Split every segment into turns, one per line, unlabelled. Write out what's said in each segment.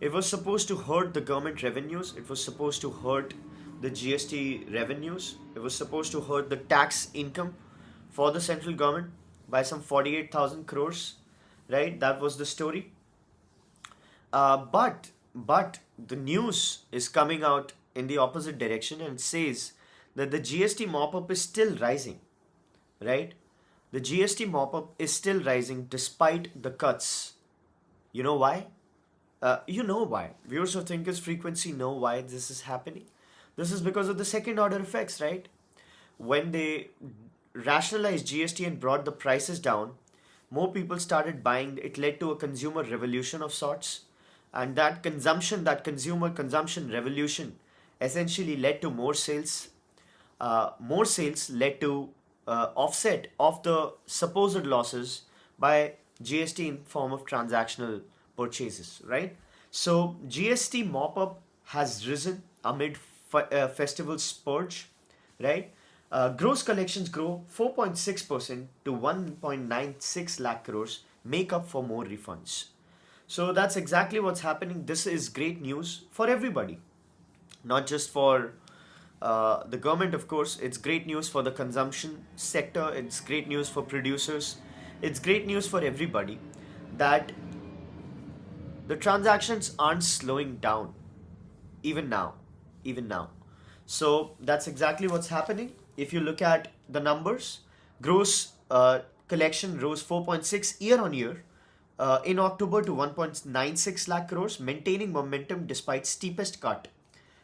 It was supposed to hurt the government revenues. It was supposed to hurt the GST revenues. It was supposed to hurt the tax income for the central government by some 48,000 crores, right? That was the story. But the news is coming out in the opposite direction and says that the GST mop up is still rising, right? The GST mop up is still rising despite the cuts. You know why? You know why. Viewers of Thinkers Frequency know why this is happening. This is because of the second order effects, right? When they rationalized GST and brought the prices down, more people started buying. It led to a consumer revolution of sorts. And that consumption, that consumer consumption revolution, essentially led to more sales. More sales led to offset of the supposed losses by GST in form of transactional purchases, right? So GST mop up has risen amid festival spurge, right? Gross collections grow 4.6% to 1.96 lakh crores, make up for more refunds. So that's exactly what's happening. This is great news for everybody, not just for the government, of course. It's great news for the consumption sector. It's great news for producers. It's great news for everybody that the transactions aren't slowing down even now. Even now. So that's exactly what's happening. If you look at the numbers, gross collection rose 4.6 year on year in October to 1.96 lakh crores, maintaining momentum despite steepest cut,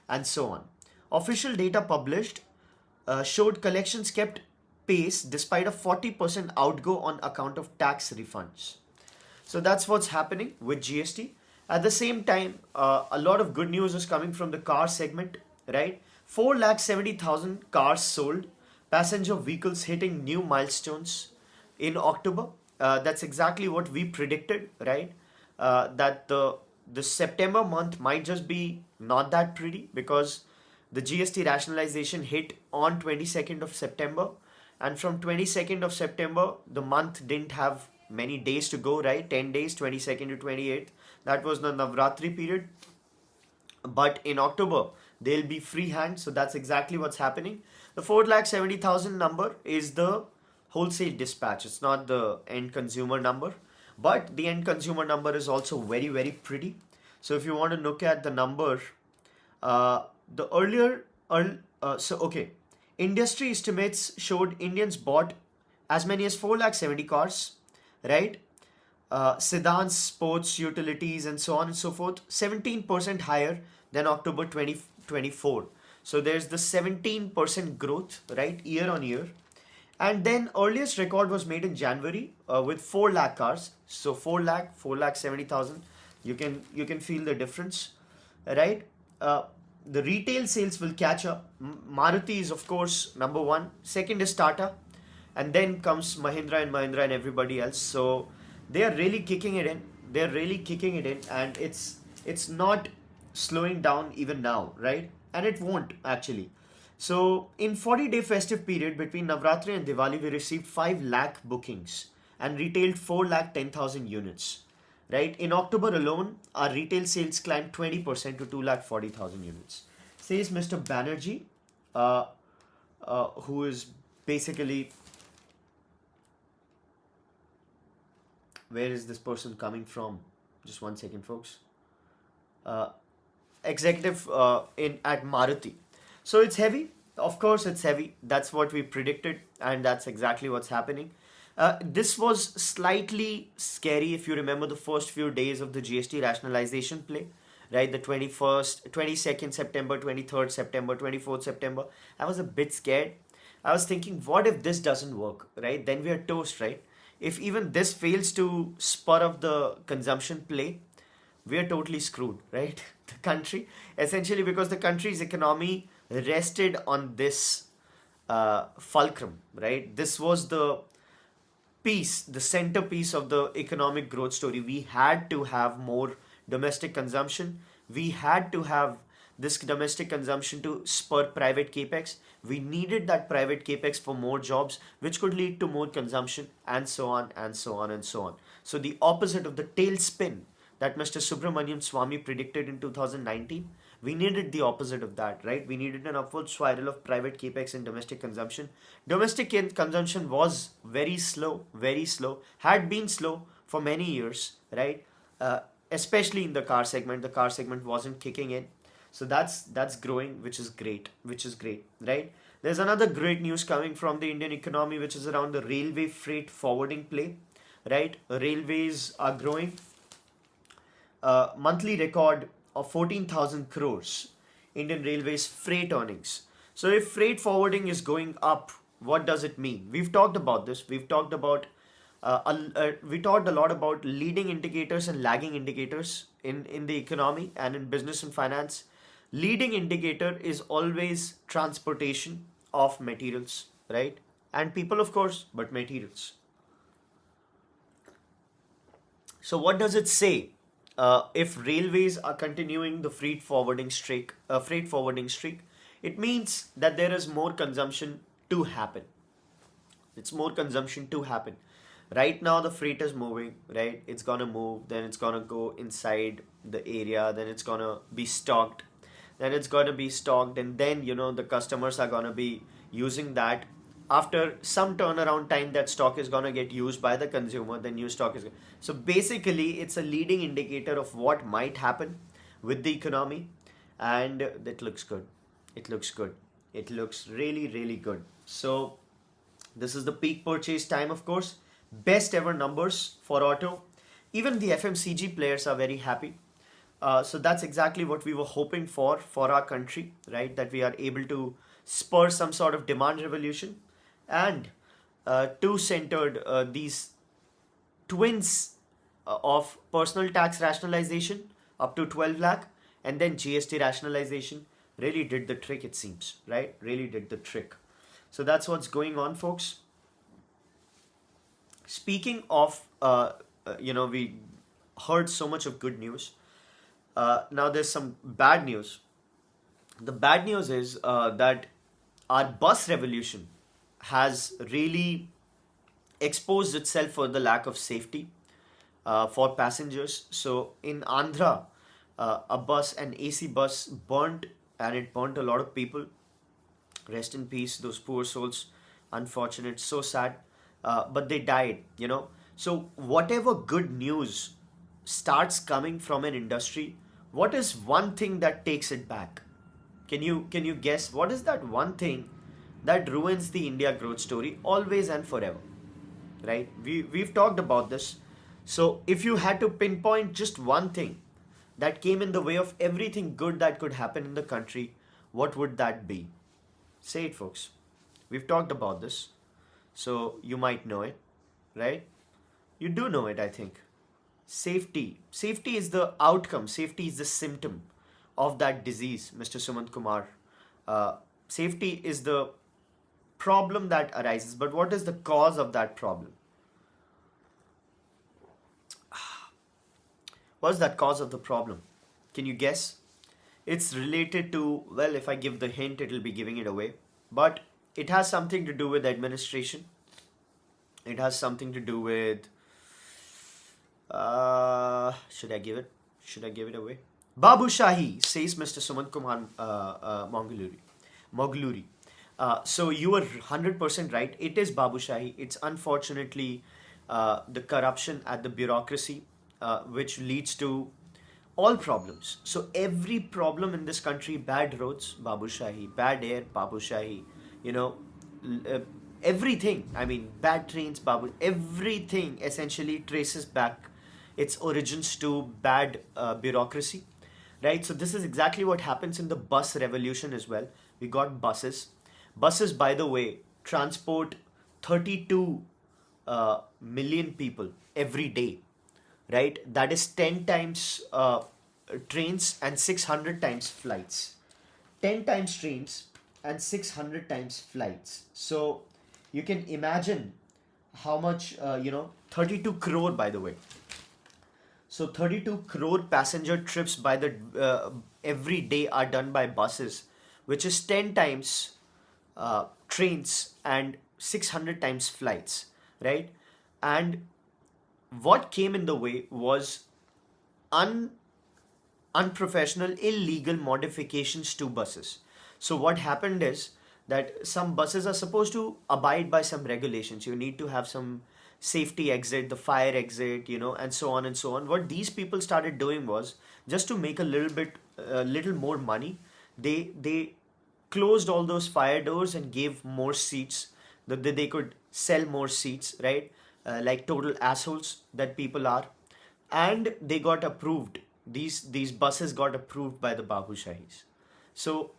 and so on. Official data published showed collections kept pace despite a 40% outgo on account of tax refunds. So that's what's happening with GST. At the same time, a lot of good news is coming from the car segment, right? 4,70,000 cars sold, passenger vehicles hitting new milestones in October. That's exactly what we predicted, right? That the September month might just be not that pretty because the GST rationalization hit on 22nd of September, and from 22nd of September the month didn't have many days to go, right? 10 days, 22nd to 28th. That was the Navratri period. But in October they'll be free hand, so that's exactly what's happening. The 4,70,000 number is the wholesale dispatch. It's not the end consumer number, but the end consumer number is also very, very pretty. So if you want to look at the number, the earlier, okay, industry estimates showed Indians bought as many as 4,70,000 cars, right? Sedans, sports, utilities, and so on and so forth, 17% higher than October 2024. So there's the 17% growth, right, year on year. And then earliest record was made in January with 4 lakh cars. So 4,70,000. You can feel the difference, right? The retail sales will catch up. Maruti is of course number one. Second is Tata, and then comes Mahindra and everybody else. So they are really kicking it in. They're really kicking it in, and it's not slowing down even now, right? And it won't actually. So in 40-day festive period between Navratri and Diwali, we received 5 lakh bookings and retailed 4,10,000 units. Right? In October alone, our retail sales climbed 20% to 2,40,000 units. Says Mr. Banerjee, who is basically, where is this person coming from? Just one second, folks. Executive in at Maruti. So it's heavy. Of course, it's heavy. That's what we predicted, and that's exactly what's happening. This was slightly scary if you remember the first few days of the GST rationalization play, right? The 21st, 22nd September, 23rd September, 24th September. I was a bit scared. I was thinking, what if this doesn't work, right? Then we are toast, right? If even this fails to spur up the consumption play, we are totally screwed, right? The country, essentially, because the country's economy rested on this fulcrum, right? This was the piece, the centerpiece of the economic growth story. We had to have more domestic consumption. We had to have this domestic consumption to spur private capex. We needed that private capex for more jobs, which could lead to more consumption, and so on and so on and so on. So the opposite of the tailspin that Mr. Subramaniam Swamy predicted in 2019. We needed the opposite of that, right? We needed an upward spiral of private capex and domestic consumption. Domestic consumption was very slow, had been slow for many years, right? Uh, Especially in the car segment. The car segment wasn't kicking in. So that's growing, which is great, right? There's another great news coming from the Indian economy, which is around the railway freight forwarding play, right? Railways are growing, monthly record of 14,000 crores Indian Railways freight earnings. So if freight forwarding is going up, what does it mean? We've talked about this. We talked a lot about leading indicators and lagging indicators in the economy and in business and finance. Leading indicator is always transportation of materials, right? And people, of course, but materials. So what does it say? If railways are continuing the freight forwarding streak, it means that there is more consumption to happen. It's more consumption to happen. Right now, the freight is moving, right? It's gonna move, then it's gonna go inside the area, then it's gonna be stocked, and then the customers are gonna be using that. After some turnaround time, that stock is gonna get used by the consumer. The new stock is so basically it's a leading indicator of what might happen with the economy, and that looks good. It looks good. It looks really good. So this is the peak purchase time, of course. Best ever numbers for auto. Even the FMCG players are very happy. So that's exactly what we were hoping for our country, right? That we are able to spur some sort of demand revolution, and two centered these twins of personal tax rationalization up to 12 lakh, and then GST rationalization really did the trick, it seems, right? Really did the trick. So that's what's going on, folks. Speaking of, we heard so much of good news. Now there's some bad news. The bad news is that our bus revolution has really exposed itself for the lack of safety for passengers. So in Andhra, an AC bus burnt, and it burnt a lot of people. Rest in peace, those poor souls. Unfortunate, so sad. But they died. So whatever good news starts coming from an industry, what is one thing that takes it back? Can you guess what is that one thing that ruins the India growth story always and forever? Right? We've talked about this. So if you had to pinpoint just one thing that came in the way of everything good that could happen in the country, what would that be? Say it, folks. We've talked about this. So you might know it, right? You do know it, I think. Safety. Safety is the outcome. Safety is the symptom of that disease, Mr. Sumanth Kumar. Safety is the problem that arises. But what is the cause of that problem? What's that cause of the problem? Can you guess? It's related to, well, if I give the hint, it'll be giving it away. But it has something to do with administration. It has something to do with. Should I give it? Should I give it away? Babu Shahi, says Mr. Sumanth Kumar Mogluri. So you were 100% right. It is Babu Shahi. It's unfortunately the corruption at the bureaucracy, which leads to all problems. So every problem in this country, bad roads, Babu Shahi, bad air, Babu Shahi, everything, I mean, bad trains, Babu, everything essentially traces back its origins to bad bureaucracy, right? So this is exactly what happens in the bus revolution as well. We got buses. Buses, by the way, transport 32 million people every day, right? That is 10 times trains and 600 times flights. 10 times trains and 600 times flights. So you can imagine how much, 32 crore, by the way. So 32 crore passenger trips by the every day are done by buses, which is 10 times trains and 600 times flights, right? And what came in the way was un unprofessional, illegal modifications to buses. So what happened is that some buses are supposed to abide by some regulations. You need to have some safety exit, the fire exit, and so on and so on. What these people started doing was just to make a little more money. They closed all those fire doors and gave more seats. That they could sell more seats, right? Like total assholes that people are, and they got approved. These buses got approved by the Babu Shahis. So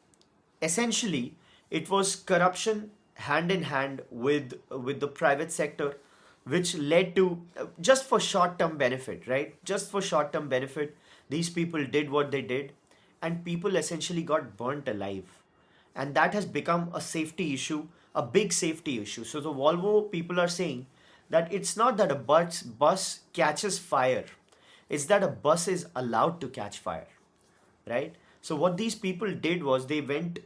essentially, it was corruption hand in hand with the private sector, which led to just for short term benefit, right? Just for short term benefit, these people did what they did, and people essentially got burnt alive, and that has become a safety issue, a big safety issue. So the Volvo people are saying that it's not that a bus catches fire, it's that a bus is allowed to catch fire, right? So what these people did was they went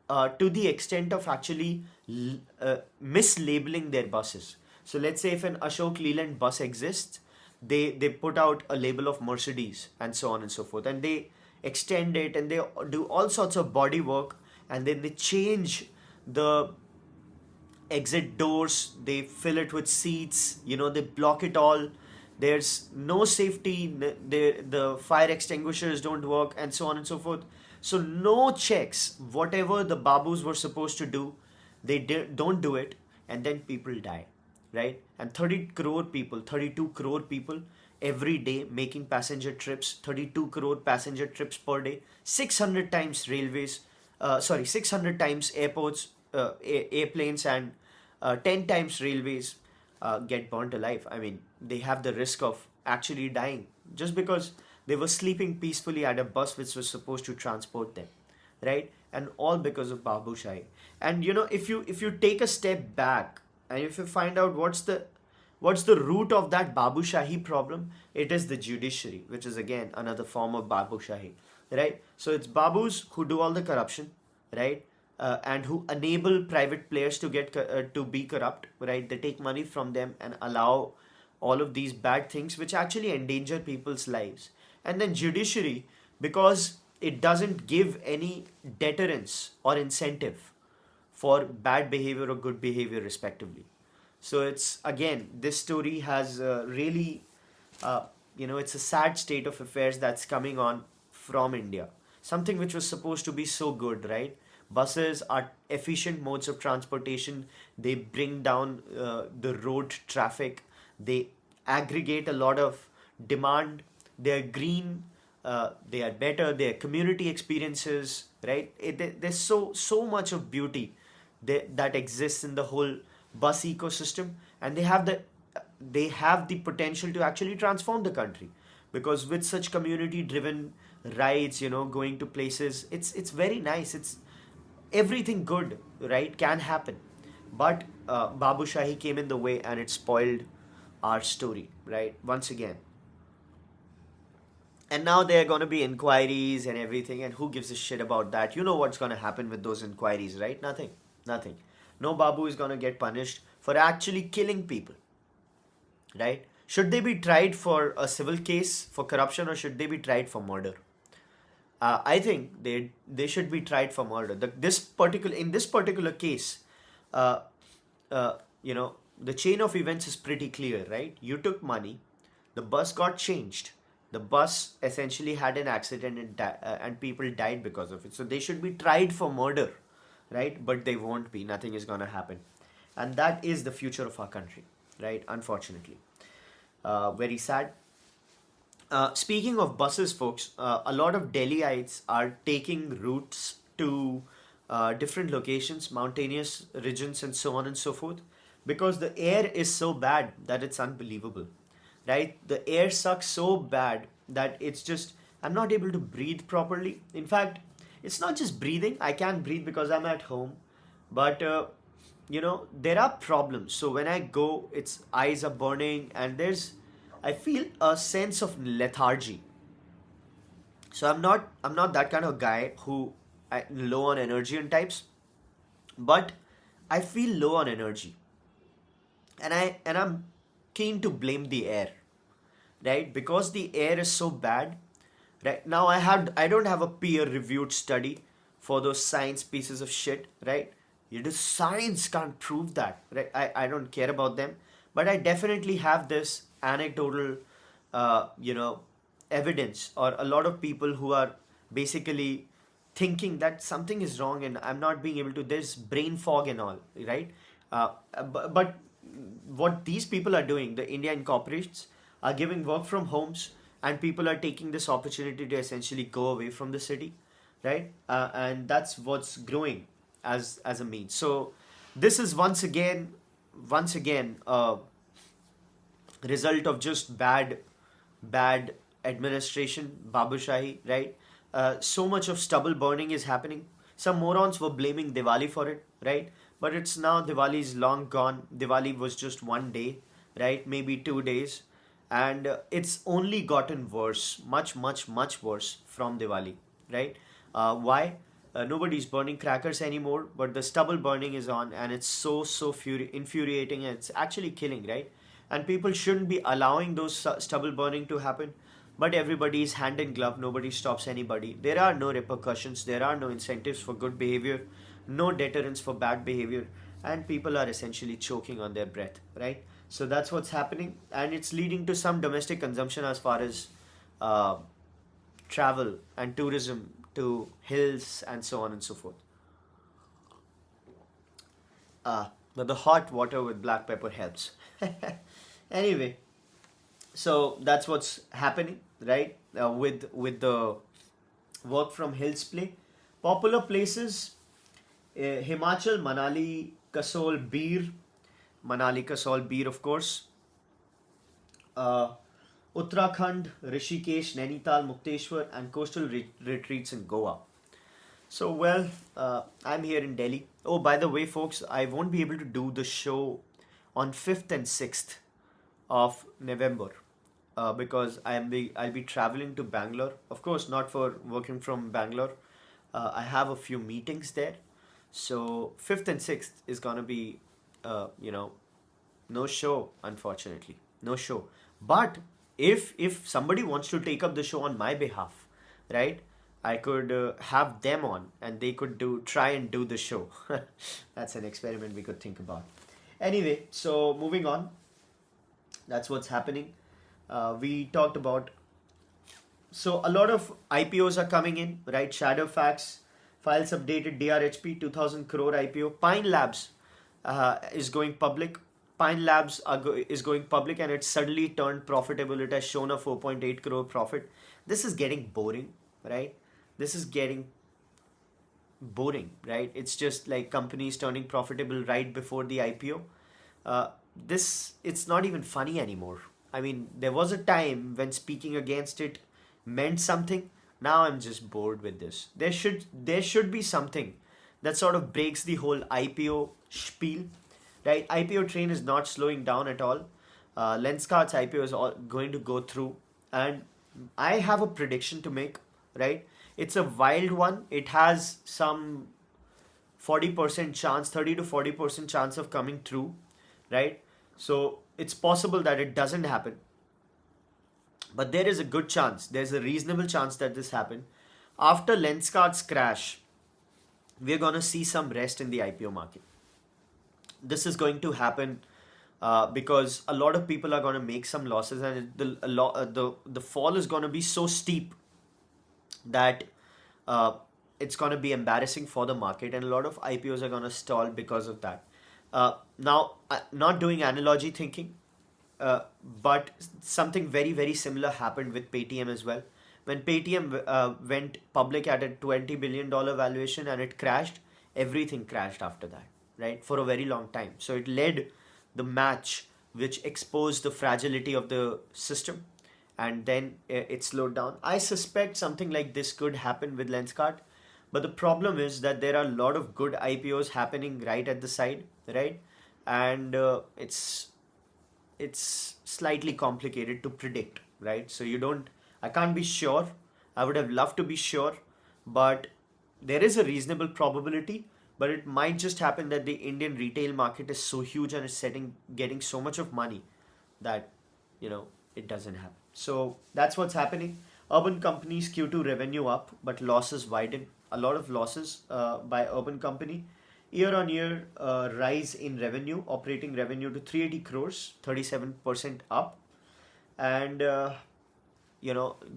to the extent of actually mislabeling their buses. So let's say if an Ashok Leland bus exists, they put out a label of Mercedes and so on and so forth, and they extend it and they do all sorts of body work, and then they change the exit doors, they fill it with seats, they block it all. There's no safety, the fire extinguishers don't work, and so on and so forth. So no checks, whatever the babus were supposed to do, don't do it, and then people die, right? And 32 crore people every day making passenger trips, 32 crore passenger trips per day, 600 times 600 times airports, airplanes, and 10 times railways get burnt alive. I mean, they have the risk of actually dying just because they were sleeping peacefully at a bus which was supposed to transport them, right? And all because of Babu Shahi. And if you take a step back and if you find out what's the root of that Babu Shahi problem, it is the judiciary, which is again another form of Babu Shahi, right? So it's Babus who do all the corruption, right? And who enable private players to be corrupt, right? They take money from them and allow all of these bad things which actually endanger people's lives. And then judiciary, because it doesn't give any deterrence or incentive for bad behavior or good behavior respectively. So it's again, this story has really it's a sad state of affairs that's coming on from India, something which was supposed to be so good, right? Buses are efficient modes of transportation. They bring down the road traffic. They aggregate a lot of demand. They are green. They are better. They are community experiences, right? There's so much of beauty that exists in the whole bus ecosystem, and they have the potential to actually transform the country, because with such community driven rides, going to places, it's very nice. It's everything good, right, can happen. But Babu Shahi came in the way and it spoiled our story, right, once again. And now there are going to be inquiries and everything, and who gives a shit about that? You know what's going to happen with those inquiries, right? Nothing. No Babu is going to get punished for actually killing people, right? Should they be tried for a civil case for corruption, or should they be tried for murder? I think they should be tried for murder. In this particular case, uh, the chain of events is pretty clear, right? You took money, the bus got changed, the bus essentially had an accident and people died because of it. So they should be tried for murder, right? But they won't be. Nothing is gonna happen, and that is the future of our country, right? Unfortunately, very sad. Speaking of buses, folks, a lot of Delhiites are taking routes to different locations, mountainous regions, and so on and so forth, because the air is so bad that it's unbelievable, right? The air sucks so bad that it's just, I'm not able to breathe properly. In fact, it's not just breathing, I can't breathe because I'm at home, but there are problems. So when I go, its eyes are burning, and I feel a sense of lethargy. So I'm not that kind of guy who low on energy and types, but I feel low on energy, and I'm keen to blame the air. right? Because the air is so bad. Right now, I don't have a peer-reviewed study for those science pieces of shit, right? You just science can't prove that, right? I don't care about them, but I definitely have this anecdotal, you know, evidence, or a lot of people who are basically thinking that something is wrong and I'm not being able to. There's brain fog and all, right? But what these people are doing, the India incorporates, are giving work from homes, and people are taking this opportunity to essentially go away from the city, right? And that's what's growing as a means. So this is once again a result of just bad administration, babushahi, right? So much of stubble burning is happening. Some morons were blaming Diwali for it, right? But it's now, Diwali is long gone. Diwali was just one day, right? Maybe 2 days. And it's only gotten worse, much, much, much worse from Diwali, right? Why? Nobody's burning crackers anymore, but the stubble burning is on, and it's so infuriating, and it's actually killing, right? And people shouldn't be allowing those stubble burning to happen, but everybody is hand in glove. Nobody stops anybody. There are no repercussions. There are no incentives for good behavior, no deterrence for bad behavior, and people are essentially choking on their breath, right? So that's what's happening, and it's leading to some domestic consumption as far as uh, travel and tourism to hills and so on and so forth. But the hot water with black pepper helps. Anyway, so that's what's happening, right? With the work from hills play, popular places, Himachal, Manali Kasol Beer, of course, uh, Uttarakhand, Rishikesh, Nainital, Mukteshwar, and coastal retreats in Goa. So, well, I'm here in Delhi. Oh, by the way, folks, I won't be able to do the show on 5th and 6th of November because I'll be traveling to Bangalore. Of course, not for working from Bangalore. I have a few meetings there. So, 5th and 6th is going to be, you know, no show, unfortunately. No show. But if somebody wants to take up the show on my behalf, right? I could have them on, and they could try and do the show. That's an experiment we could think about. Anyway, so moving on. That's what's happening. We talked about, so a lot of IPOs are coming in, right? Shadow Facts, files updated, DRHP 2000 crore IPO. Pine Labs is going public. Pine Labs is going public, and it suddenly turned profitable. It has shown a 4.8 crore profit. This is getting boring, right? This is getting boring, right? It's just like companies turning profitable right before the IPO. It's not even funny anymore. I mean, there was a time when speaking against it meant something. Now I'm just bored with this. There should be something that sort of breaks the whole IPO spiel, right? IPO train is not slowing down at all. Lenskart's IPO is going to go through, and I have a prediction to make, right? It's a wild one. It has some 40% chance, 30 to 40% chance of coming through, right? So it's possible that it doesn't happen, but there is a good chance, there's a reasonable chance that this happen. After Lenskart's crash, we're going to see some rest in the IPO market. This is going to happen because a lot of people are going to make some losses, and the fall is going to be so steep that uh, it's going to be embarrassing for the market, and a lot of IPOs are going to stall because of that. Now, not doing analogy thinking, but something very, very similar happened with Paytm as well. When Paytm went public at a $20 billion valuation and it crashed, everything crashed after that, right? For a very long time. So it led the match which exposed the fragility of the system, and then it slowed down. I suspect something like this could happen with Lenskart, but the problem is that there are a lot of good IPOs happening right at the side, right? And it's slightly complicated to predict, right? So I can't be sure. I would have loved to be sure, but there is a reasonable probability. But it might just happen that the Indian retail market is so huge and it's getting so much of money that, it doesn't happen. So that's what's happening. Urban companies Q2 revenue up, but losses widen. A lot of losses by urban company. Year on year rise in revenue, operating revenue to 380 crores, 37% up. And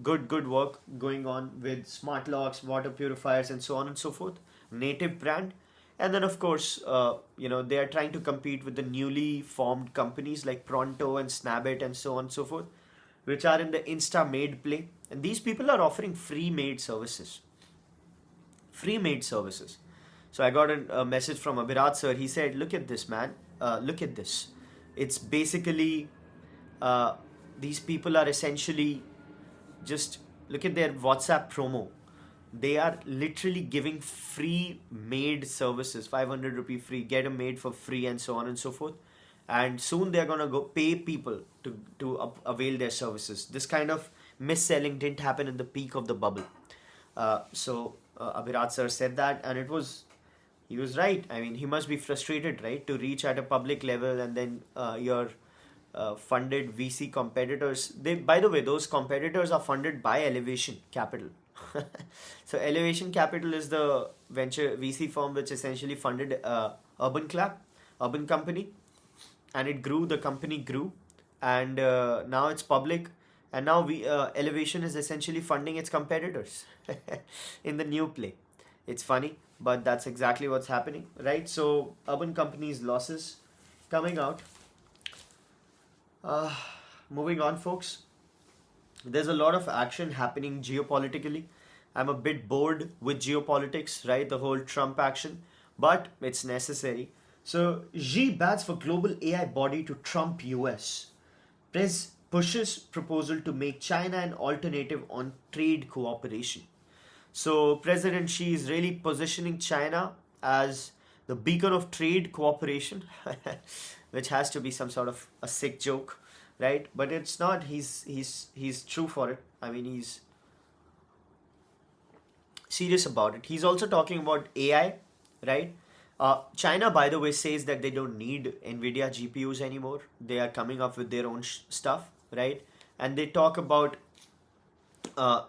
good work going on with smart locks, water purifiers, and so on and so forth. Native brand. And then of course, they are trying to compete with the newly formed companies like Pronto and Snabit and so on and so forth, which are in the Insta made play. And these people are offering free made services. Free made services. So I got a message from Abhirat sir. He said, "Look at this, man. Look at this. It's basically uh, these people are essentially just look at their WhatsApp promo. They are literally giving free made services, 500 rupee free, get them made for free, and so on and so forth. And soon they're gonna go pay people to avail their services. This kind of mis-selling didn't happen in the peak of the bubble. So Abhirat sir said that, and he was right. I mean, he must be frustrated, right, to reach at a public level, and then your funded VC competitors. They, by the way, those competitors are funded by Elevation Capital. So Elevation Capital is the venture VC firm which essentially funded Urban Company, and it grew. The company grew, and now it's public. And now we Elevation is essentially funding its competitors in the new play. It's funny, but that's exactly what's happening, right? So Urban Company's losses coming out. Uh, Moving on, folks. There's a lot of action happening geopolitically. I'm a bit bored with geopolitics, right? The whole Trump action, but it's necessary. So, Xi bats for global AI body to trump US. Press pushes proposal to make China an alternative on trade cooperation. So, President Xi is really positioning China as the beacon of trade cooperation, which has to be some sort of a sick joke, right? But it's not. He's true for it. I mean, he's serious about it. He's also talking about AI, right? China, by the way, says that they don't need NVIDIA GPUs anymore. They are coming up with their own stuff, right? And they talk about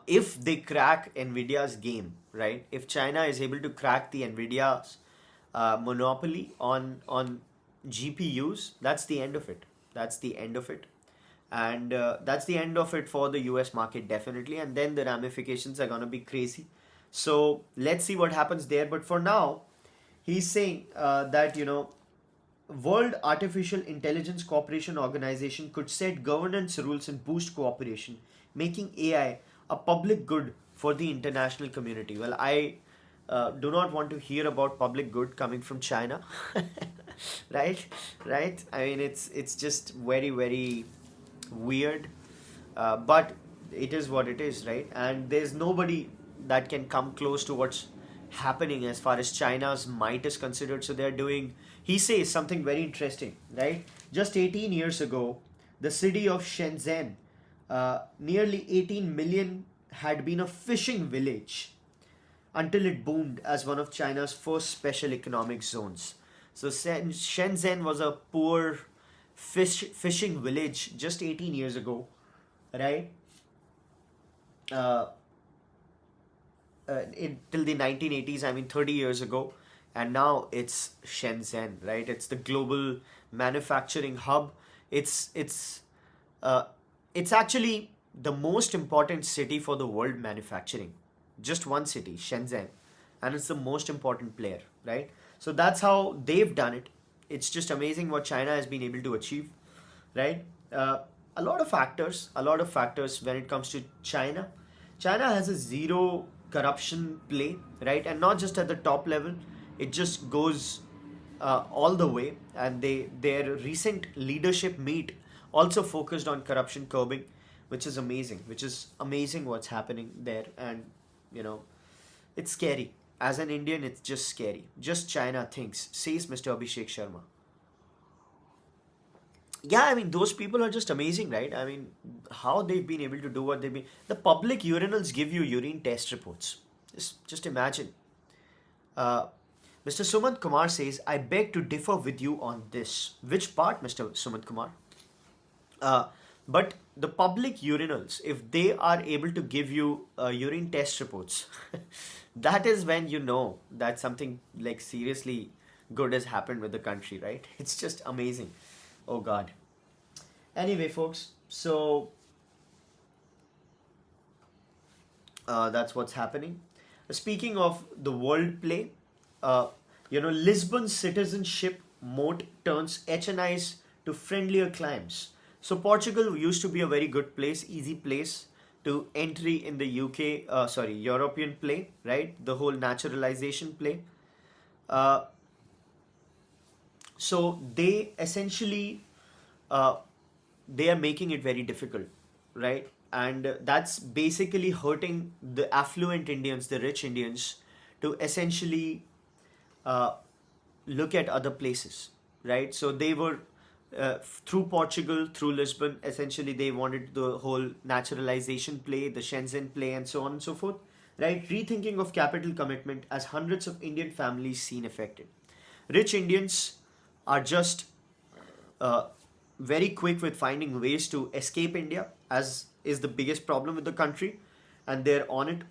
if they crack NVIDIA's game, right? If China is able to crack the NVIDIA's monopoly on GPUs, that's the end of it. That's the end of it. And that's the end of it for the US market, definitely. And then the ramifications are going to be crazy. So let's see what happens there. But for now, he's saying that, World Artificial Intelligence Cooperation Organization could set governance rules and boost cooperation, making AI a public good for the international community. Well, I do not want to hear about public good coming from China, right? Right? I mean, it's just very very weird, but it is what it is, right? And there's nobody that can come close to what's happening as far as China's might is considered. So they're doing, he says something very interesting, right? Just 18 years ago, the city of Shenzhen, nearly 18 million, had been a fishing village until it boomed as one of China's first special economic zones. So Shenzhen was a poor fishing village just 18 years ago, right? Uh, Till the 1980s, I mean 30 years ago, and now it's Shenzhen, right? It's the global manufacturing hub. It's uh, it's actually the most important city for the world manufacturing. Just one city, Shenzhen, and it's the most important player, right? So that's how they've done it. It's just amazing what China has been able to achieve, right? A lot of factors when it comes to China. China has a zero corruption play, right? And not just at the top level, it just goes all the way. And their recent leadership meet also focused on corruption curbing, which is amazing. Which is amazing what's happening there, and you know, it's scary. As an Indian, it's just scary. Just China thinks, says Mr. Abhishek Sharma. Yeah, I mean, those people are just amazing, right? I mean, how they've been able to do what they've been. The public urinals give you urine test reports. Just imagine. Uh, Mr. Sumanth Kumar says, I beg to differ with you on this. Which part, Mr. Sumanth Kumar? Uh, But the public urinals, if they are able to give you urine test reports, that is when you know that something like seriously good has happened with the country, right? It's just amazing. Oh God. Anyway, folks, so that's what's happening. Speaking of the world play, uh, Lisbon's citizenship moat turns HNIs to friendlier climes. So Portugal used to be a very good place, easy place to entry in the European play, right? The whole naturalization play. Uh, so they essentially uh, they are making it very difficult, right? And that's basically hurting the affluent Indians, the rich Indians, to essentially uh, look at other places, right? So they were through Portugal, through Lisbon, essentially they wanted the whole naturalization play, the Shenzhen play, and so on and so forth, right? Rethinking of capital commitment as hundreds of Indian families seen affected. Rich Indians are just uh, very quick with finding ways to escape India, as is the biggest problem with the country, and they're on it.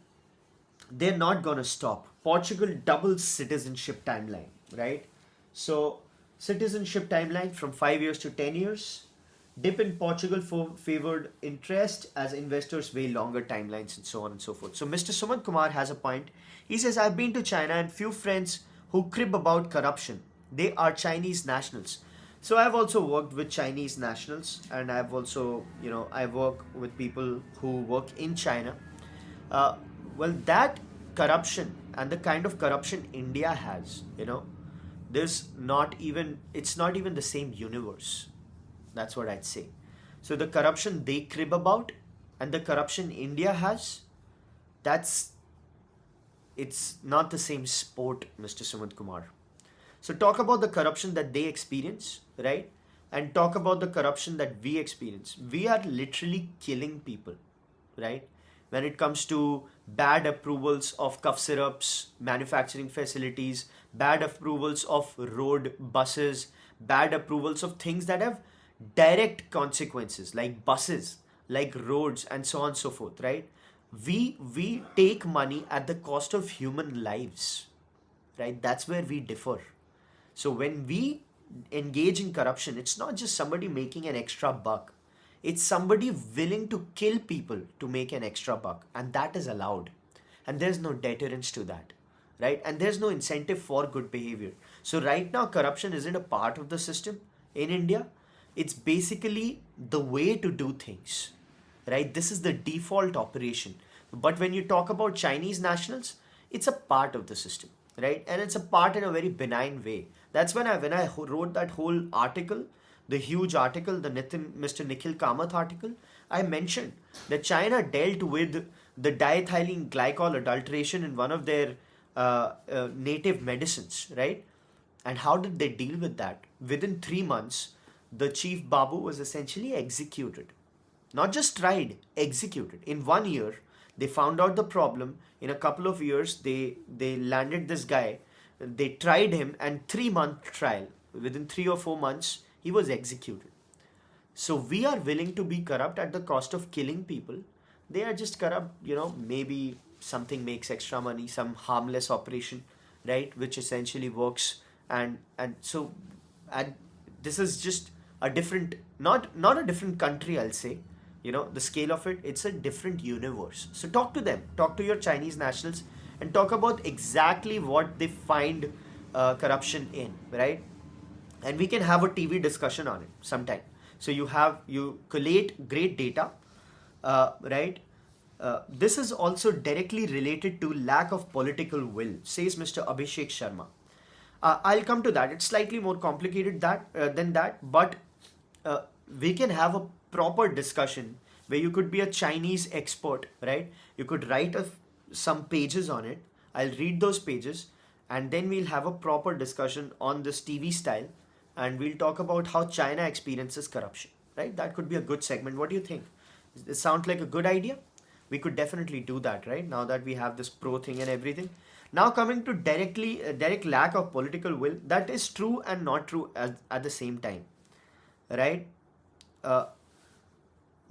They're not gonna stop. Portugal doubles citizenship timeline, right? So, citizenship timeline from 5 years to 10 years. Dip in Portugal for favored interest as investors weigh longer timelines and so on and so forth. So, Mr. Sumanth Kumar has a point. He says, I've been to China and few friends who crib about corruption. They are Chinese nationals. So I've also worked with Chinese nationals, and I've also, I work with people who work in China. Uh, well, that corruption and the kind of corruption India has, it's not even the same universe. That's what I'd say. So the corruption they crib about and the corruption India has, that's it's not the same sport, Mr. Sumant Kumar. So talk about the corruption that they experience, right? And talk about the corruption that we experience. We are literally killing people, right? When it comes to bad approvals of cough syrups, manufacturing facilities, bad approvals of road buses, bad approvals of things that have direct consequences like buses, like roads, and so on and so forth, right? We take money at the cost of human lives, right? That's where we differ. So when we engage in corruption, it's not just somebody making an extra buck. It's somebody willing to kill people to make an extra buck, and that is allowed. And there's no deterrence to that, right? And there's no incentive for good behavior. So right now, corruption isn't a part of the system in India. It's basically the way to do things, right? This is the default operation. But when you talk about Chinese nationals, it's a part of the system, right? And it's a part in a very benign way. That's when I wrote that whole article, the huge article, the Mr. Nikhil Kamath article, I mentioned that China dealt with the diethylene glycol adulteration in one of their native medicines, right? And how did they deal with that? Within 3 months, the chief Babu was essentially executed. Not just tried, executed. In 1 year, they found out the problem. In a couple of years, they landed this guy. They tried him, and 3 month trial. Within 3 or 4 months, he was executed. So we are willing to be corrupt at the cost of killing people. They are just corrupt, maybe something makes extra money, some harmless operation, right? Which essentially works. And this is just a different, not a different country, I'll say. The scale of it, it's a different universe. So talk to them, talk to your Chinese nationals, and talk about exactly what they find corruption in, right? And we can have a TV discussion on it sometime. So you collate great data, right? This is also directly related to lack of political will, says Mr. Abhishek Sharma. I'll come to that. It's slightly more complicated than that, but we can have a proper discussion where you could be a Chinese expert, right? You could write some pages on it. I'll read those pages, and then we'll have a proper discussion on this TV style, and we'll talk about how China experiences corruption, right? That could be a good segment. What do you think? Does it sound like a good idea? We could definitely do that, right? Now that we have this pro thing and everything. Now coming to direct lack of political will, that is true and not true at the same time, right? Uh,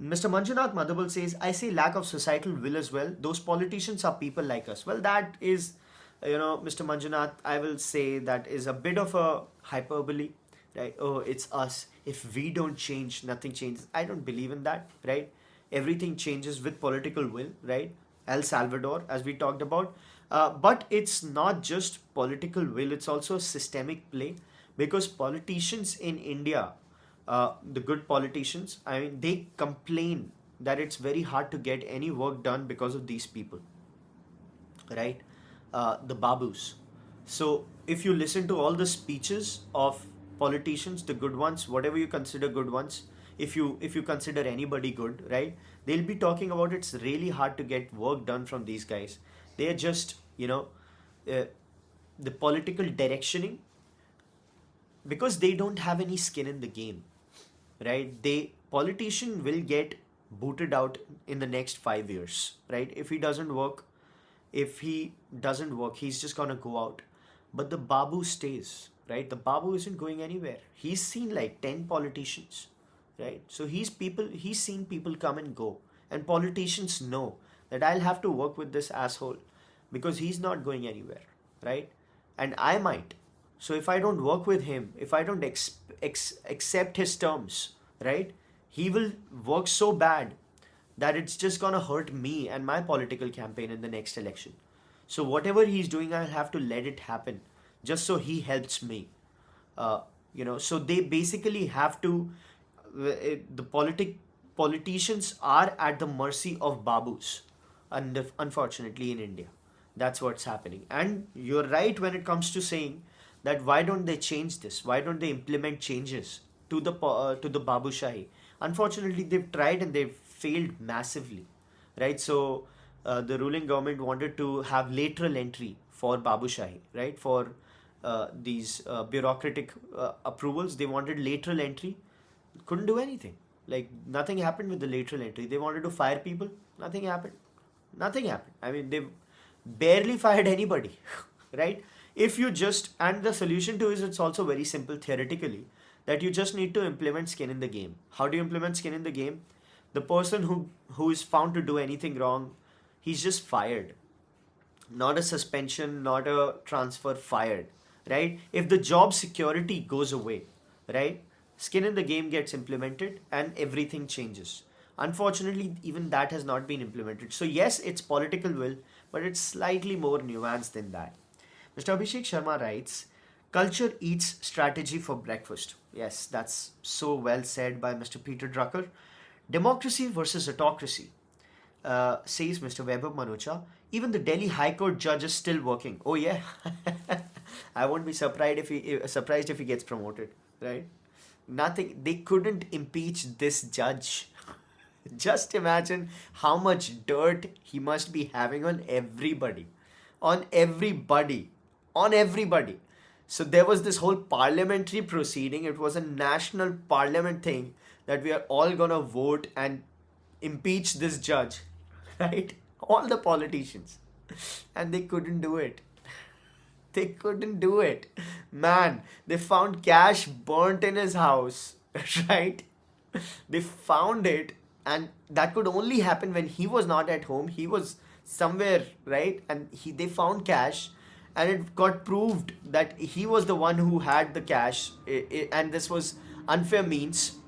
Mr. Manjunath Madhabal says, I see lack of societal will as well. Those politicians are people like us. Well, that is, Mr. Manjunath, I will say that is a bit of a hyperbole, right? Oh, it's us. If we don't change, nothing changes. I don't believe in that, right? Everything changes with political will, right? El Salvador, as we talked about. But it's not just political will, it's also systemic play, because politicians in India, the good politicians, I mean, they complain that it's very hard to get any work done because of these people, right? The babus. So if you listen to all the speeches of politicians, the good ones, whatever you consider good ones, if you consider anybody good, right? They'll be talking about it's really hard to get work done from these guys. They are just, uh, the political directioning, because they don't have any skin in the game, right? They politician will get booted out in the next 5 years, right? If he doesn't work, he's just gonna go out. But the babu stays, right? The babu isn't going anywhere. He's seen like 10 politicians, right? So he's seen people come and go, and politicians know that I'll have to work with this asshole because he's not going anywhere, right? And I might. So if I don't work with him, if I don't accept his terms, right, he will work so bad that it's just gonna hurt me and my political campaign in the next election. So whatever he's doing, I'll have to let it happen just so he helps me. So they basically have to. The politicians are at the mercy of babus, and unfortunately in India, that's what's happening. And you're right when it comes to saying that why don't they change this? Why don't they implement changes to the babu shahi? Unfortunately, they've tried and they've failed massively, right? So the ruling government wanted to have lateral entry for babu shahi, right? For these bureaucratic approvals, they wanted lateral entry, couldn't do anything. Like nothing happened with the lateral entry. They wanted to fire people, nothing happened. Nothing happened. I mean, they barely fired anybody, right? If you just, and the solution to it is it's also very simple theoretically, that you just need to implement skin in the game. How do you implement skin in the game? The person who is found to do anything wrong, he's just fired, not a suspension, not a transfer, fired, right? If the job security goes away, right, skin in the game gets implemented and everything changes. Unfortunately, even that has not been implemented. So yes, it's political will, but it's slightly more nuanced than that. Mr. Abhishek Sharma writes, culture eats strategy for breakfast. Yes, that's so well said by Mr. Peter Drucker. Democracy versus autocracy, says Mr. Vaibhav Manocha. Even the Delhi High Court judge is still working. Oh yeah, I won't be surprised if he gets promoted, right? Nothing. They couldn't impeach this judge. Just imagine how much dirt he must be having on everybody. On everybody. On everybody. So there was this whole parliamentary proceeding. It was a national parliament thing that we are all gonna vote and impeach this judge, right? All the politicians. And they couldn't do it. They couldn't do it. Man, they found cash burnt in his house, right? They found it, and that could only happen when he was not at home. He was somewhere, right? And they found cash, and it got proved that he was the one who had the cash, and this was unfair means.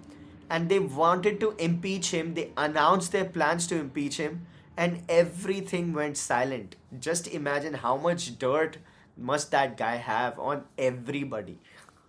And they wanted to impeach him. They announced their plans to impeach him, and everything went silent. Just imagine how much dirt must that guy have on everybody.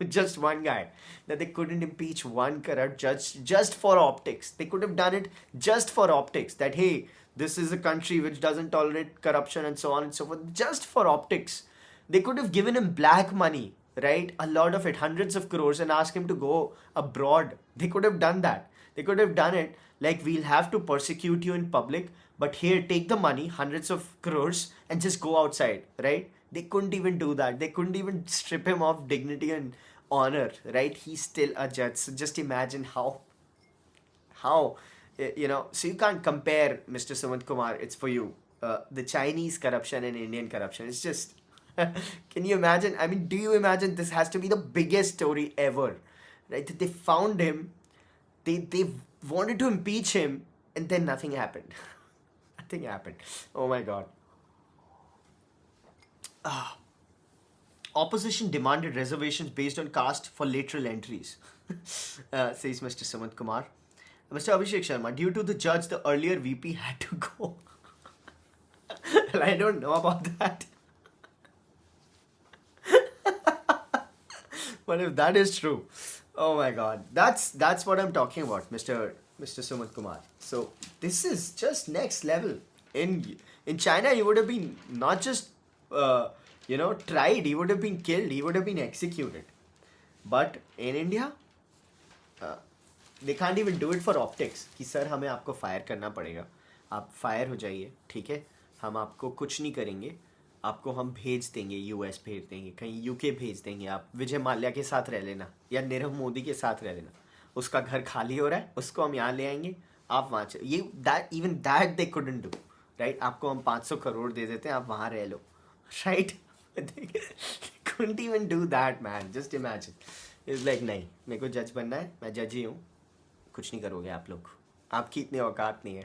Just one guy. That they couldn't impeach one corrupt judge just for optics. They could have done it just for optics. That hey, this is a country which doesn't tolerate corruption and so on and so forth. Just for optics. They could have given him black money, right? A lot of it, hundreds of crores, and asked him to go abroad. They could have done that. They could have done it like, we'll have to persecute you in public, but here, take the money, hundreds of crores, and just go outside, right? They couldn't even do that. They couldn't even strip him of dignity and honor, right? He's still a judge. So just imagine how. So you can't compare, Mr. Sumanth Kumar. It's for you. The Chinese corruption and Indian corruption. It's just, can you imagine? I mean, do you imagine this has to be the biggest story ever, right? They found him They wanted to impeach him, and then nothing happened. Nothing happened. Oh my God. Opposition demanded reservations based on caste for lateral entries, says Mr. Sumanth Kumar. Mr. Abhishek Sharma, due to the judge, the earlier VP had to go. Well, I don't know about that. But if that is true, oh my God, that's what I'm talking about, Mr. Sumanth Kumar. So this is just next level. In China, he would have been not just tried. He would have been killed. He would have been executed. But in India, they can't even do it for optics. कि sir हमें आपको fire करना पड़ेगा, आप fire हो जाइए, ठीक है, हम आपको कुछ नहीं करेंगे, आपको हम भेज देंगे, यूएस भेज देंगे, कहीं यूके भेज देंगे, आप विजय माल्या के साथ रह लेना या नीरव मोदी के साथ रह लेना, उसका घर खाली हो रहा है, उसको हम यहाँ ले आएंगे, आप वहाँ ये that even that they couldn't do, right. आपको हम 500 करोड़ दे देते हैं, आप वहाँ रह लो, right. couldn't even do that, man. Just imagine. It's like नहीं, मेरे को जज बनना है, मैं जज ही हूँ, कुछ नहीं करोगे आप लोग, आपकी इतनी औकात नहीं है.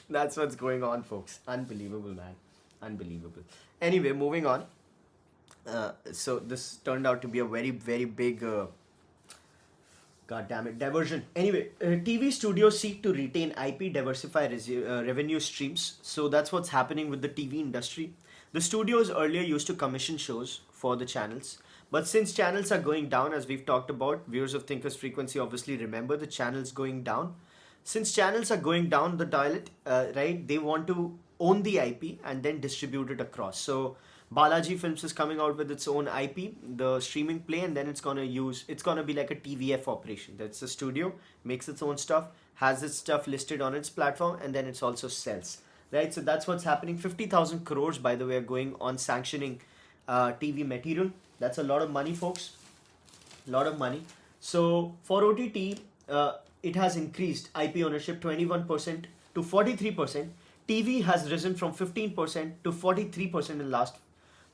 That's what's going on, folks. Unbelievable, man. Unbelievable. Anyway, moving on. So this turned out to be a very, very big, god damn it, diversion. Anyway, TV studios seek to retain IP, diversify revenue streams. So that's what's happening with the TV industry. The studios earlier used to commission shows for the channels. But since channels are going down, as we've talked about, viewers of Thinkers Frequency obviously remember the channels going down. Since channels are going down the toilet, right, they want to own the IP and then distribute it across. So Balaji Films is coming out with its own IP, the streaming play, and then it's gonna be like a TVF operation. That's a studio, makes its own stuff, has its stuff listed on its platform, and then it's also sells. Right, so that's what's happening. 50,000 crores, by the way, are going on sanctioning TV material. That's a lot of money, folks. A lot of money. So for OTT, it has increased IP ownership 21% to 43%. TV has risen from 15% to 43% in the last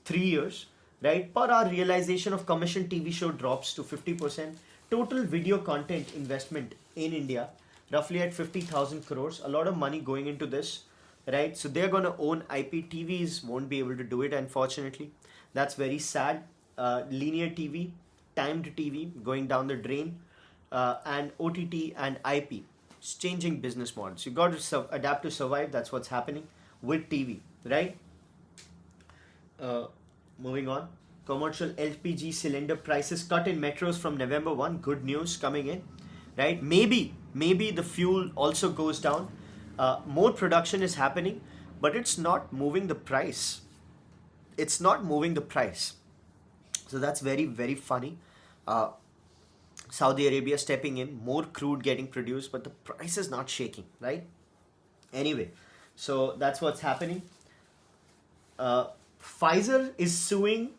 3 years. Right, per our realization of commission TV show drops to 50%. Total video content investment in India roughly at 50,000 crores. A lot of money going into this. Right, so they're going to own IP. TVs won't be able to do it, unfortunately. That's very sad. Linear TV, timed TV going down the drain, and OTT and IP. It's changing business models. You got to adapt to survive. That's what's happening with TV, right? Moving on. Commercial LPG cylinder prices cut in metros from November 1. Good news coming in, right? Maybe the fuel also goes down. More production is happening, but it's not moving the price. It's not moving the price. So that's very, very funny. Saudi Arabia stepping in, more crude getting produced, but the price is not shaking, right? Anyway, so that's what's happening. Pfizer is suing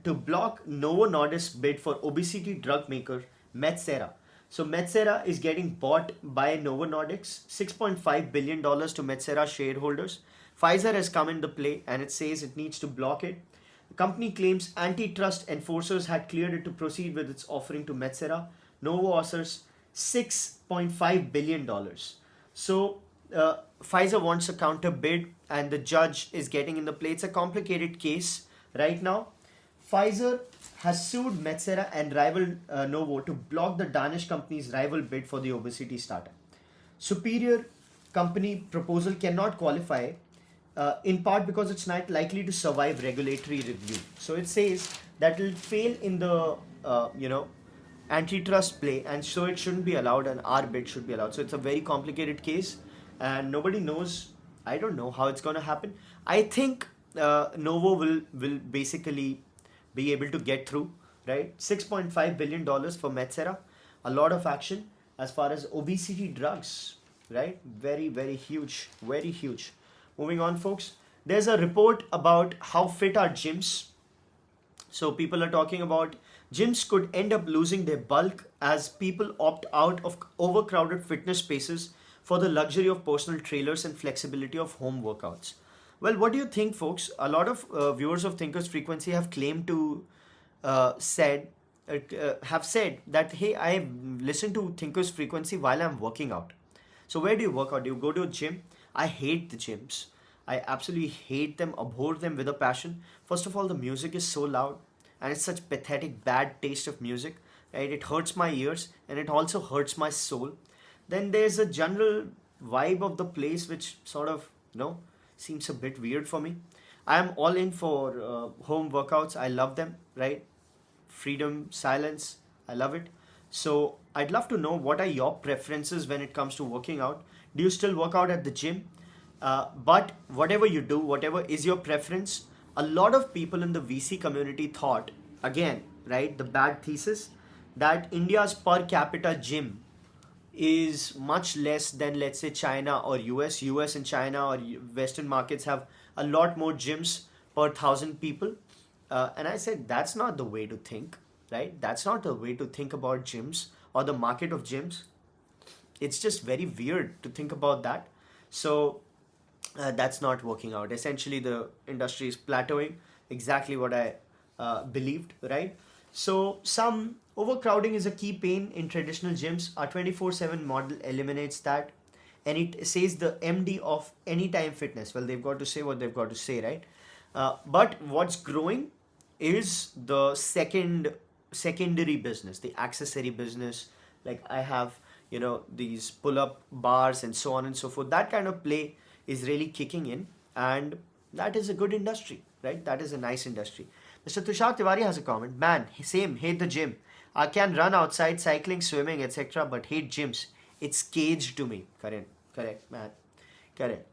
to block Novo Nordisk bid for obesity drug maker Metsera. So Metsera is getting bought by Novo Nordisk, $6.5 billion to Metsera shareholders. Pfizer has come into play and it says it needs to block it. The company claims antitrust enforcers had cleared it to proceed with its offering to Metsera. Novo offers $6.5 billion. So Pfizer wants a counter bid and the judge is getting in the play. It's a complicated case right now. Pfizer has sued Metsera and rival Novo to block the Danish company's rival bid for the obesity startup. Superior company proposal cannot qualify in part because it's not likely to survive regulatory review. So it says that it will fail in the antitrust play, and so it shouldn't be allowed and our bid should be allowed. So it's a very complicated case and nobody knows. I don't know how it's going to happen. I think Novo will basically be able to get through, right? $6.5 billion for Metsera. A lot of action as far as obesity drugs, right? Very, very huge, very huge. Moving on, folks. There's a report about how fit are gyms. So people are talking about gyms could end up losing their bulk as people opt out of overcrowded fitness spaces for the luxury of personal trailers and flexibility of home workouts. Well, what do you think, folks? A lot of viewers of Thinkers Frequency have claimed to said have said that, hey, I listen to Thinker's Frequency while I'm working out. So where do you work out? Do you go to a gym? I hate the gyms. I absolutely hate them, abhor them with a passion. First of all, the music is so loud and it's such pathetic, bad taste of music. Right? It hurts my ears and it also hurts my soul. Then there's a general vibe of the place which sort of, seems a bit weird for me. I am all in for home workouts. I love them, right? Freedom, silence, I love it. So I'd love to know, what are your preferences when it comes to working out? Do you still work out at the gym? But whatever you do, whatever is your preference, a lot of people in the VC community thought, again, right, the bad thesis, that India's per capita gym is much less than, let's say, China or US. US and China or Western markets have a lot more gyms per thousand people. And I said, that's not the way to think, right? That's not the way to think about gyms or the market of gyms. It's just very weird to think about that. So that's not working out. Essentially, the industry is plateauing, exactly what I believed, right? So some overcrowding is a key pain in traditional gyms. Our 24/7 model eliminates that. And it says the MD of Anytime Fitness. Well, they've got to say what they've got to say, right? But what's growing is the secondary business, the accessory business. Like I have, these pull-up bars and so on and so forth. That kind of play is really kicking in, and that is a good industry, right? That is a nice industry. Mr. Tushar Tiwari has a comment. Man, same, hate the gym. I can run outside, cycling, swimming, etc., but hate gyms. It's cage to me. Correct, man. Correct.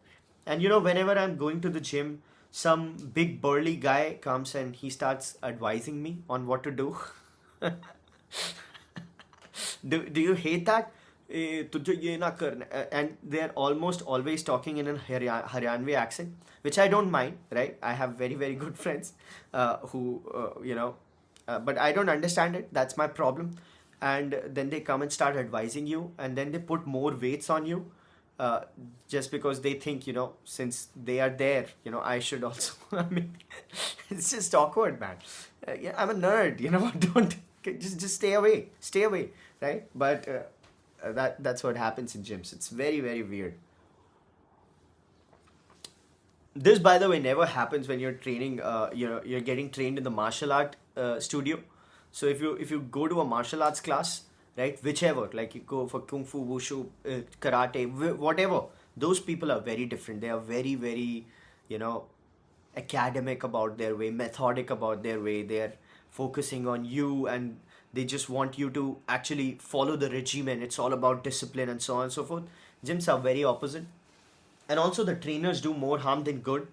And whenever I'm going to the gym, some big burly guy comes and he starts advising me on what to do. Do you hate that? तुझे ये ना करना, and they're almost always talking in a Haryanvi accent, which I don't mind, right? I have very, very good friends who, but I don't understand it. That's my problem. And then they come and start advising you, and then they put more weights on you just because they think, since they are there, I should also. I mean, it's just awkward, man. Yeah, I'm a nerd, don't, just stay away, right? But that's what happens in gyms. It's very, very weird. This, by the way, never happens when you're training. You're getting trained in the martial art studio. So if you go to a martial arts class, right, whichever, like you go for kung fu, wushu, karate, whatever, those people are very different. They are very, very, academic about their way, methodic about their way. They are focusing on you, and they just want you to actually follow the regimen. It's all about discipline and so on and so forth. Gyms are very opposite. And also the trainers do more harm than good.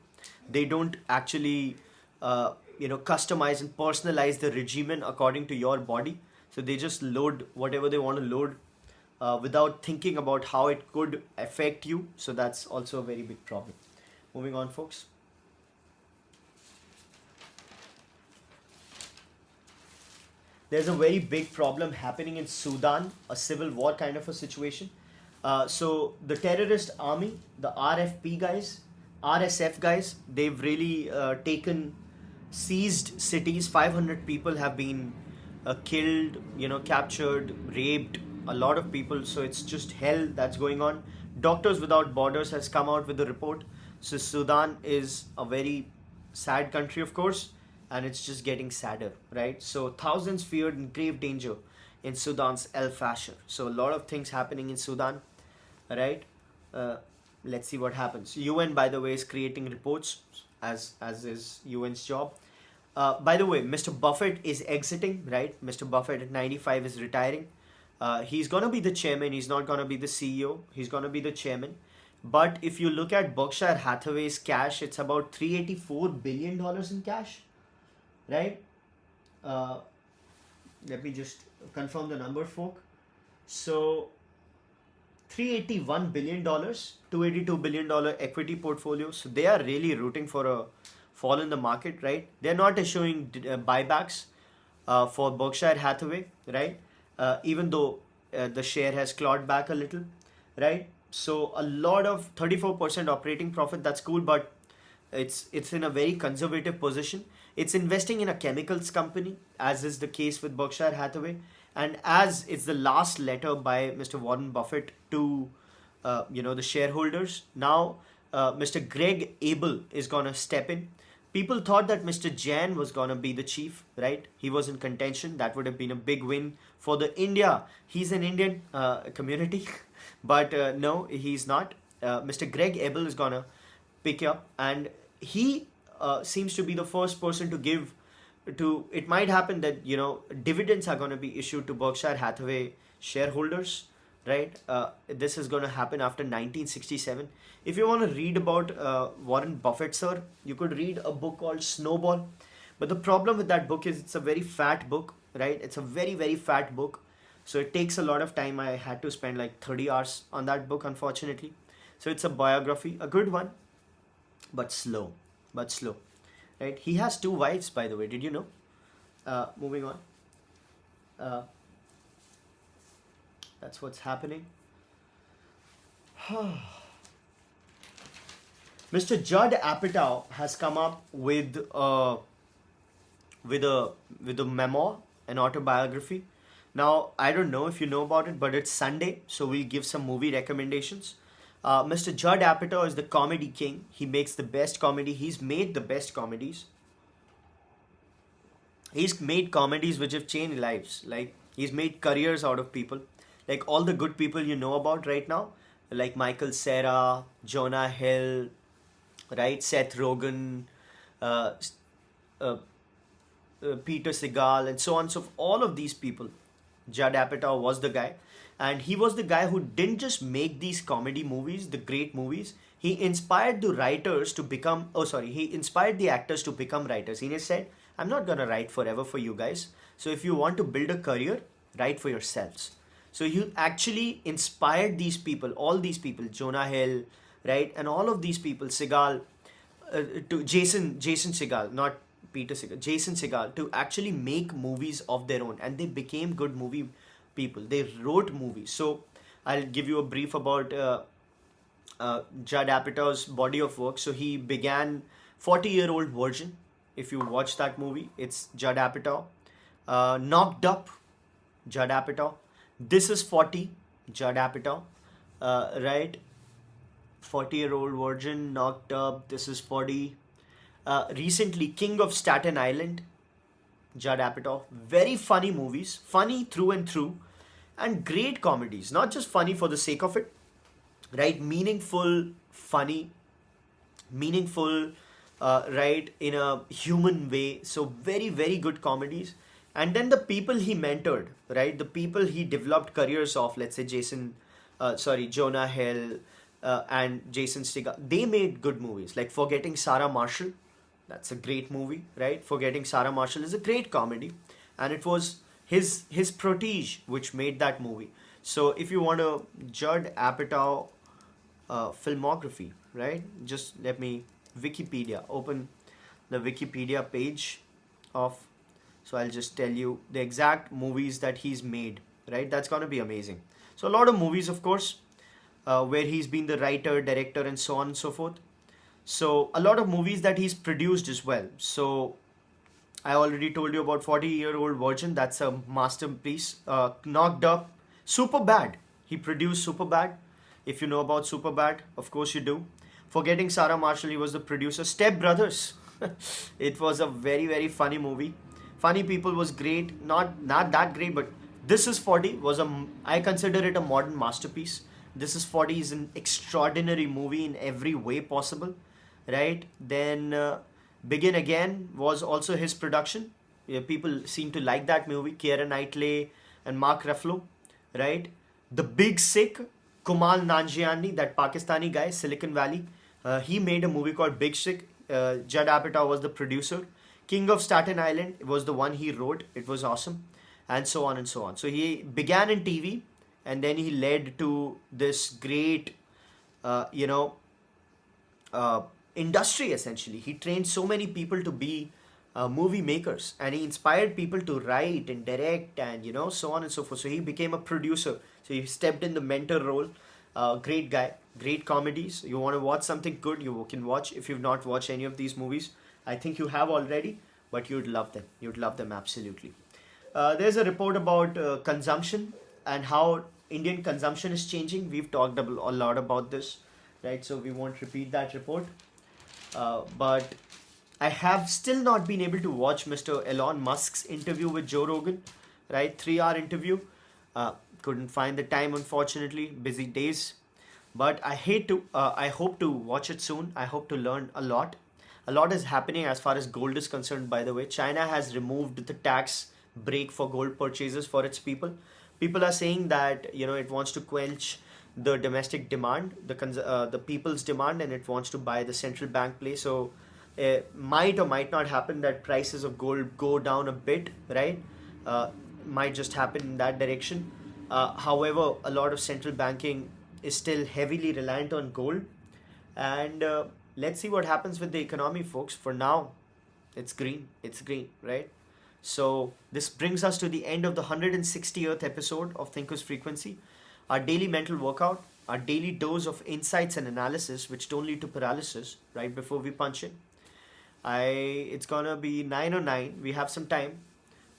They don't actually, customize and personalize the regimen according to your body. So they just load whatever they want to load without thinking about how it could affect you. So that's also a very big problem. Moving on, folks. There's a very big problem happening in Sudan, a civil war kind of a situation. So the terrorist army, the RSF guys, they've really seized cities. 500 people have been killed, captured, raped, a lot of people. So it's just hell that's going on. Doctors Without Borders has come out with a report. So Sudan is a very sad country, of course, and it's just getting sadder, right? So thousands feared in grave danger in Sudan's El Fasher. So a lot of things happening in Sudan, right? Let's see what happens. UN, by the way, is creating reports, as is UN's job. By the way, Mr. Buffett is exiting, right? Mr. Buffett at 95 is retiring. He's going to be the chairman. He's not going to be the CEO. He's going to be the chairman. But if you look at Berkshire Hathaway's cash, it's about $384 billion in cash, right? Let me just confirm the number, folk. So $381 billion, $282 billion equity portfolio. So they are really rooting for a fall in the market, right? They're not issuing buybacks for Berkshire Hathaway, right? Even though the share has clawed back a little, right? So a lot of 34% operating profit, that's cool, but it's in a very conservative position. It's investing in a chemicals company, as is the case with Berkshire Hathaway, and as it's the last letter by Mr. Warren Buffett to the shareholders. Now, Mr. Greg Abel is gonna step in. People thought that Mr. Jain was gonna be the chief, right? He was in contention. That would have been a big win for the India. He's an Indian community, but no, he's not. Mr. Greg Abel is gonna pick up, and he seems to be the first person to give to. It might happen that dividends are gonna be issued to Berkshire Hathaway shareholders, right? This is going to happen after 1967. If you want to read about Warren Buffett, sir, you could read a book called Snowball. But the problem with that book is it's a very fat book, right? It's a very, very fat book. So it takes a lot of time. I had to spend like 30 hours on that book, unfortunately. So it's a biography, a good one, but slow, right? He has two wives, by the way. Did you know? Moving on. Uh, that's what's happening. Mr. Jud Apatow has come up with a memoir, an autobiography. Now I don't know if you know about it, but it's Sunday, so we'll give some movie recommendations. Mr. Jud Apatow is the comedy king. He makes the best comedy. He's made the best comedies. He's made comedies which have changed lives. Like he's made careers out of people. Like all the good people you know about right now, like Michael Cera, Jonah Hill, right? Seth Rogen, uh, uh, Peter Segal, and so on. So all of these people, Judd Apatow was the guy, and he was the guy who didn't just make these comedy movies, the great movies. He inspired the writers to become. Oh, sorry. He inspired the actors to become writers. He said, "I'm not gonna write forever for you guys. So if you want to build a career, write for yourselves." So you actually inspired these people, all these people, Jonah Hill, right, and all of these people, Segal, to Jason Segal, not Peter Segal, Jason Segal, to actually make movies of their own, and they became good movie people. They wrote movies. So I'll give you a brief about Judd Apatow's body of work. So he began 40-year-old Virgin. If you watch that movie, it's Judd Apatow. Knocked Up, Judd Apatow. This is 40, Judd Apatow, right? 40-year-old Virgin, Knocked Up, This is 40. Recently, King of Staten Island, Judd Apatow. Very funny movies, funny through and through, and great comedies. Not just funny for the sake of it, right? Meaningful, funny, meaningful, right? In a human way. So very, very good comedies. And then the people he mentored, right? The people he developed careers of, let's say Jonah Hill and Jason Segal, they made good movies. Like Forgetting Sarah Marshall, that's a great movie, right? Forgetting Sarah Marshall is a great comedy, and it was his protege which made that movie. So if you want a Judd Apatow filmography, right? Just let me open the Wikipedia page of. So I'll just tell you the exact movies that he's made, right? That's going to be amazing. So a lot of movies, of course, where he's been the writer, director, and so on and so forth. So a lot of movies that he's produced as well. So I already told you about 40-year-old Virgin. That's a masterpiece. Knocked Up. Superbad. He produced Superbad. If you know about Superbad, of course you do. Forgetting Sarah Marshall, he was the producer. Step Brothers. It was a very, very funny movie. Funny People was great, not that great, but This is 40 was I consider it a modern masterpiece. This is 40 is an extraordinary movie in every way possible, right? Then Begin Again was also his production. Yeah, people seem to like that movie. Keira Knightley and Mark Ruffalo, right? The Big Sick, Kumal Nanjiani, that Pakistani guy, Silicon Valley, he made a movie called Big Sick. Judd Apatow was the producer. King of Staten Island was the one he wrote. It was awesome. And so on and so on. So he began in TV, and then he led to this great, industry essentially. He trained so many people to be movie makers, and he inspired people to write and direct and, so on and so forth. So he became a producer. So he stepped in the mentor role. Great guy, great comedies. You want to watch something good, you can watch. If you've not watched any of these movies, I think you have already. but you'd love them. You'd love them absolutely. There's a report about consumption and how Indian consumption is changing. We've talked a lot about this, right? So we won't repeat that report. But I have still not been able to watch Mr. Elon Musk's interview with Joe Rogan, right? 3 hour interview. Couldn't find the time, unfortunately. Busy days. But I hope to watch it soon. I hope to learn a lot. A lot is happening as far as gold is concerned, by the way. China has removed the tax break for gold purchases for its people. People are saying that, it wants to quench the domestic demand, the people's demand, and it wants to buy the central bank play. So it might or might not happen that prices of gold go down a bit, right? Might just happen in that direction. However, a lot of central banking is still heavily reliant on gold, and let's see what happens with the economy, folks. For now, it's green. It's green, right? So this brings us to the end of the 160th episode of Thinker's Frequency, our daily mental workout, our daily dose of insights and analysis, which don't lead to paralysis. Right before we punch in, it's gonna be 9:09. We have some time,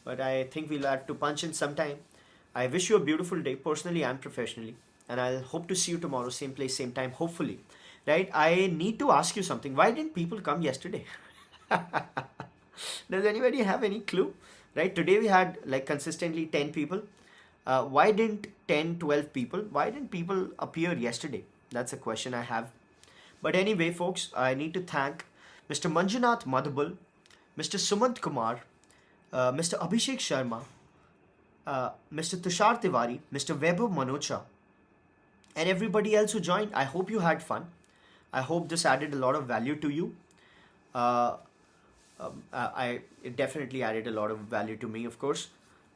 but I think we'll have to punch in sometime. I wish you a beautiful day, personally and professionally, and I'll hope to see you tomorrow, same place, same time, hopefully. Right? I need to ask you something. Why didn't people come yesterday? Does anybody have any clue? Right? Today we had like consistently 10 people. Why didn't 10, 12 people? Why didn't people appear yesterday? That's a question I have. But anyway, folks, I need to thank Mr. Manjunath Madhubal, Mr. Sumanth Kumar, Mr. Abhishek Sharma, Mr. Tushar Tiwari, Mr. Vaibhav Manocha, and everybody else who joined. I hope you had fun. I hope this added a lot of value to you. It definitely added a lot of value to me, of course.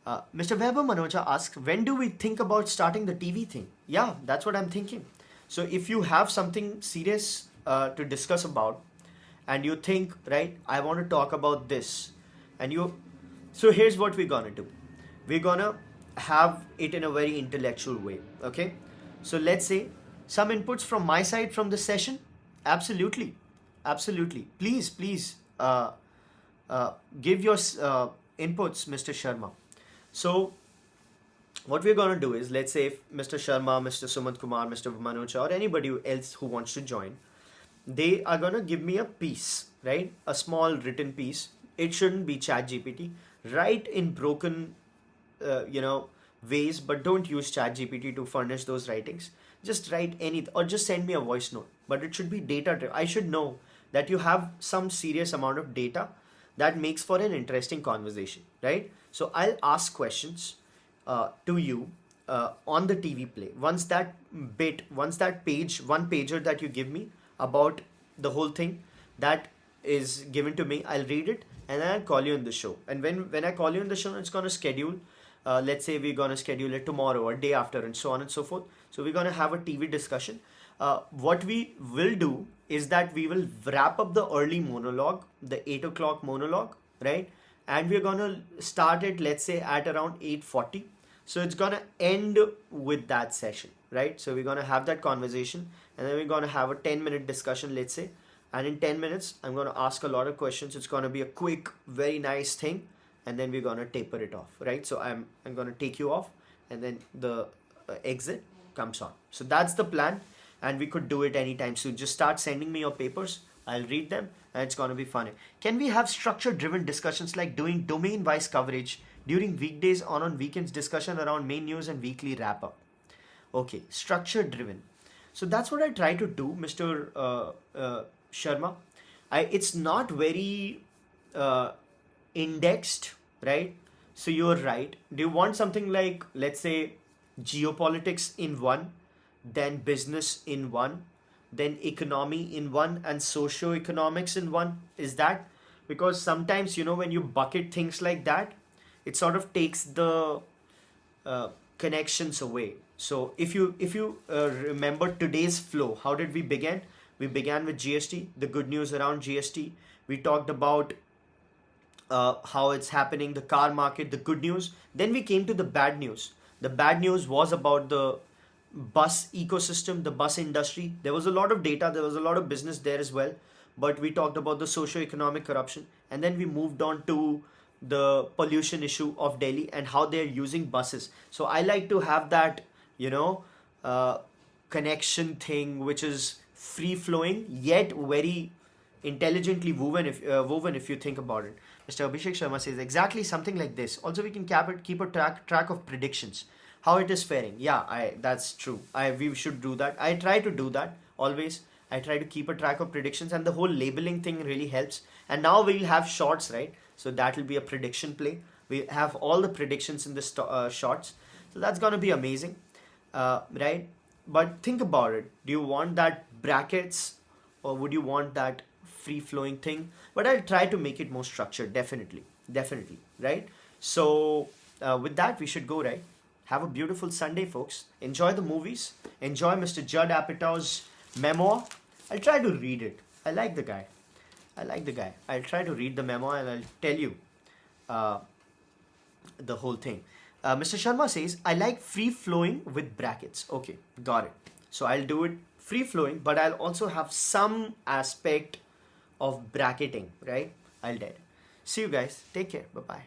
Mr. Vaibhav Manocha asks, when do we think about starting the TV thing? Yeah, that's what I'm thinking. So if you have something serious to discuss about, and you think, right, I want to talk about this, so here's what we're gonna do. We're gonna have it in a very intellectual way, okay? So let's say some inputs from my side from the session. Absolutely. Please, give your inputs, Mr. Sharma. So what we're going to do is, let's say if Mr. Sharma, Mr. Sumanth Kumar, Mr. Manocha, or anybody else who wants to join, they are going to give me a piece, right? A small written piece. It shouldn't be chat GPT. Write in broken, ways, but don't use chat GPT to furnish those writings. Just write anything, or just send me a voice note. But it should be data driven. I should know that you have some serious amount of data that makes for an interesting conversation, right? So I'll ask questions to you on the TV play. Once that page, one pager that you give me about the whole thing, that is given to me, I'll read it and then I'll call you on the show. And when I call you on the show, it's going to schedule. Let's say we're going to schedule it tomorrow or day after, and so on and so forth. So we're going to have a TV discussion. What we will do is that we will wrap up the early monologue, the 8 o'clock monologue, right? And we're going to start it, let's say, at around 8:40. So it's going to end with that session, right? So we're going to have that conversation, and then we're going to have a 10-minute discussion, let's say. And in 10 minutes, I'm going to ask a lot of questions. It's going to be a quick, very nice thing. And then we're going to taper it off, right? So I'm going to take you off, and then the exit comes on. So that's the plan, and we could do it anytime soon. Just start sending me your papers. I'll read them, and it's going to be funny. Can we have structure-driven discussions like doing domain-wise coverage during weekdays or on weekends, discussion around main news and weekly wrap-up? Okay, structure-driven. So that's what I try to do, Mr. Sharma. It's not very indexed, right? So you're right. Do you want something like, let's say, geopolitics in one, then business in one, then economy in one, and socio-economics in one? Is that? Because sometimes, when you bucket things like that, it sort of takes the connections away. So if you remember today's flow, how did we begin? We began with GST, the good news around GST. We talked about how it's happening, the car market, the good news. Then we came to the bad news. The bad news was about the bus ecosystem, the bus industry. There was a lot of data, there was a lot of business there as well. but we talked about the socio-economic corruption, and then we moved on to the pollution issue of Delhi and how they're using buses. So I like to have that, you know, uh, connection thing, which is free flowing yet very intelligently woven if you think about it. Mr. Abhishek Sharma says exactly something like this. Also, we can keep a track of predictions, how it is faring. Yeah, I that's true. I We should do that. I try to do that always. I try to keep a track of predictions, and the whole labeling thing really helps. And now we'll have shorts, right? So that will be a prediction play. We have all the predictions in the shorts. So that's gonna be amazing, right? But think about it. Do you want that brackets, or would you want that free flowing thing? But I'll try to make it more structured. Definitely, right? So with that, we should go, right? Have a beautiful Sunday, folks. Enjoy the movies. Enjoy Mr. Jud Apatow's memoir. I'll try to read it. I like the guy. I'll try to read the memoir and I'll tell you uh, the whole thing. Mr. Sharma says, I like free flowing with brackets. Okay, got it. So I'll do it free flowing, but I'll also have some aspect of bracketing, right? I'll do it. See you guys. Take care. Bye bye.